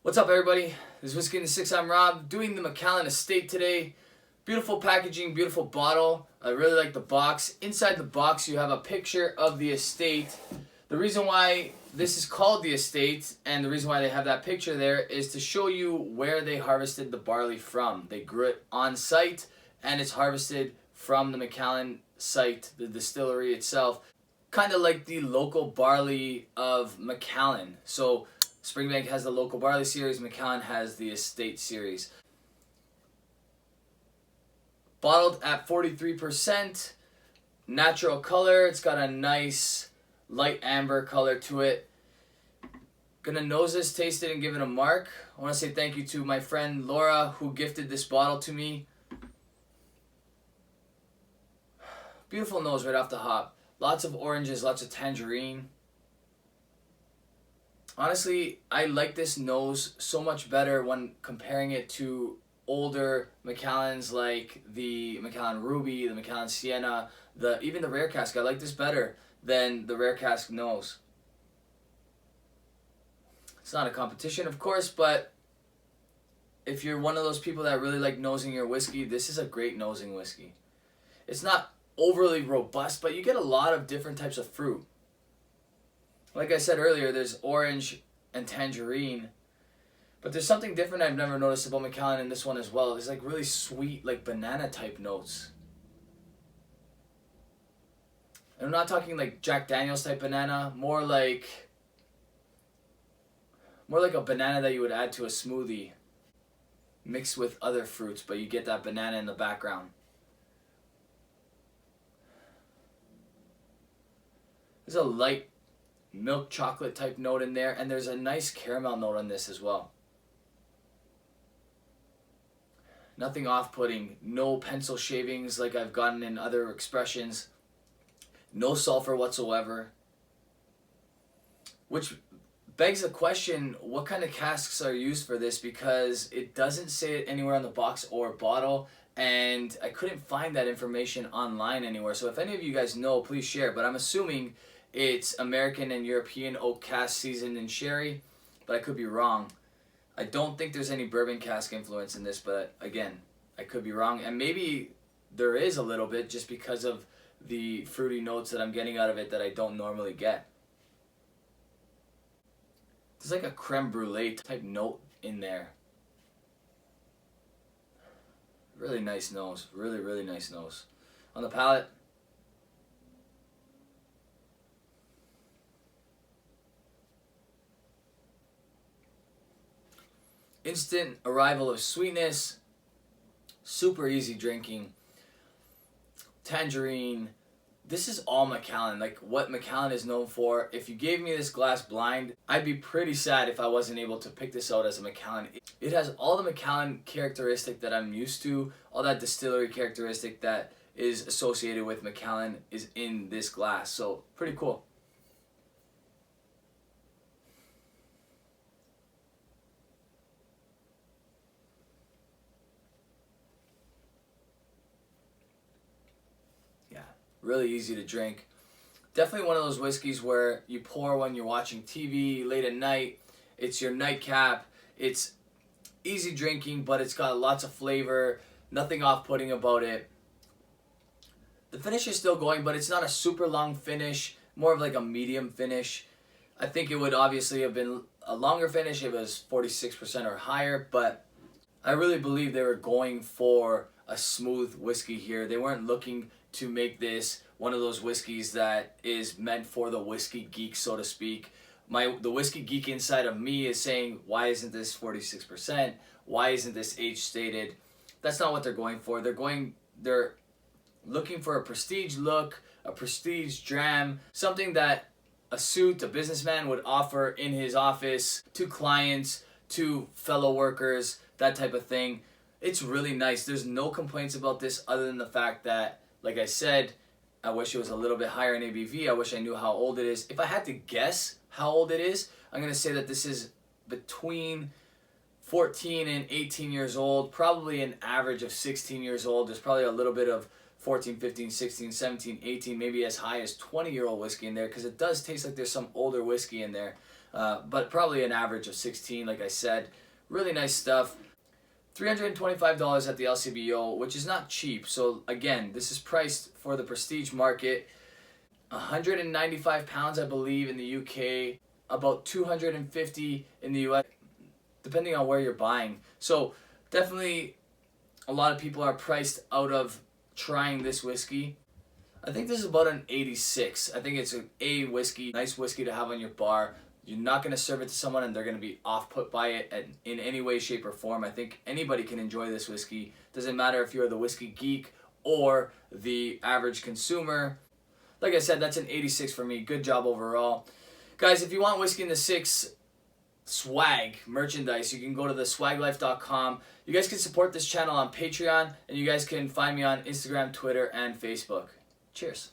What's up, everybody? This is Whisky in the Six. I'm Rob, doing the Macallan Estate today. Beautiful packaging, beautiful bottle. I really like the box. Inside the box you have a picture of the estate. The reason why this is called the estate and the reason why they have that picture there is to show you where they harvested the barley from. They grew it on site and it's harvested from the Macallan site, the distillery itself. Kind of like the local barley of Macallan. So Springbank has the local barley series, Macallan has the estate series. Bottled at 43%, natural color. It's got a nice light amber color to it. Gonna nose this, taste it, and give it a mark. I want to say thank you to my friend Laura who gifted this bottle to me. Beautiful nose right off the hop. Lots of oranges, lots of tangerine. Honestly, I like this nose so much better when comparing it to older Macallans like the Macallan Ruby, the Macallan Sienna, even the Rare Cask. I like this better than the Rare Cask nose. It's not a competition, of course, but if you're one of those people that really like nosing your whiskey, this is a great nosing whiskey. It's not overly robust, but you get a lot of different types of fruit. Like I said earlier, there's orange and tangerine, but there's something different I've never noticed about Macallan in this one as well. There's like really sweet, like banana type notes. And I'm not talking like Jack Daniels type banana, more like a banana that you would add to a smoothie mixed with other fruits, but you get that banana in the background. There's a light milk chocolate type note in there, and there's a nice caramel note on this as well. Nothing off-putting, no pencil shavings like I've gotten in other expressions, no sulfur whatsoever, which begs the question, what kind of casks are used for this, because it doesn't say it anywhere on the box or bottle, and I couldn't find that information online anywhere. So if any of you guys know, please share, but I'm assuming it's American and European oak cask seasoned in sherry, but I could be wrong. I don't think there's any bourbon cask influence in this, but again, I could be wrong. And maybe there is a little bit just because of the fruity notes that I'm getting out of it that I don't normally get. There's like a creme brulee type note in there. Really nice nose. Really, really nice nose. On the palate, instant arrival of sweetness, super easy drinking, tangerine. This is all Macallan, like what Macallan is known for. If you gave me this glass blind, I'd be pretty sad if I wasn't able to pick this out as a Macallan. It has all the Macallan characteristic that I'm used to, all that distillery characteristic that is associated with Macallan is in this glass, so pretty cool. Really easy to drink. Definitely one of those whiskeys where you pour when you're watching TV late at night. It's your nightcap. It's easy drinking, but it's got lots of flavor. Nothing off-putting about it. The finish is still going, but it's not a super long finish. More of like a medium finish. I think it would obviously have been a longer finish if it was 46% or higher, but I really believe they were going for a smooth whiskey here. They weren't looking to make this one of those whiskeys that is meant for the whiskey geek, so to speak. The whiskey geek inside of me is saying, why isn't this 46%? Why isn't this age stated? That's not what they're going for. They're looking for a prestige look, a prestige dram, something that a businessman would offer in his office to clients, to fellow workers, that type of thing. It's really nice. There's no complaints about this other than the fact that, like I said, I wish it was a little bit higher in ABV. I wish I knew how old it is. If I had to guess how old it is, I'm going to say that this is between 14 and 18 years old, probably an average of 16 years old. There's probably a little bit of 14, 15, 16, 17, 18, maybe as high as 20-year-old whiskey in there, because it does taste like there's some older whiskey in there. but probably an average of 16, like I said. Really nice stuff. $325 at the LCBO, which is not cheap. So again, this is priced for the prestige market. 195 pounds, I believe, in the UK. About 250 in the US, depending on where you're buying. So definitely a lot of people are priced out of trying this whiskey. I think this is about an 86. I think it's an A whiskey, nice whiskey to have on your bar. You're not going to serve it to someone and they're going to be off-put by it in any way, shape, or form. I think anybody can enjoy this whiskey. Doesn't matter if you're the whiskey geek or the average consumer. Like I said, that's an 86 for me. Good job overall. Guys, if you want Whiskey in the Six swag merchandise, you can go to theswaglife.com. You guys can support this channel on Patreon, and you guys can find me on Instagram, Twitter, and Facebook. Cheers.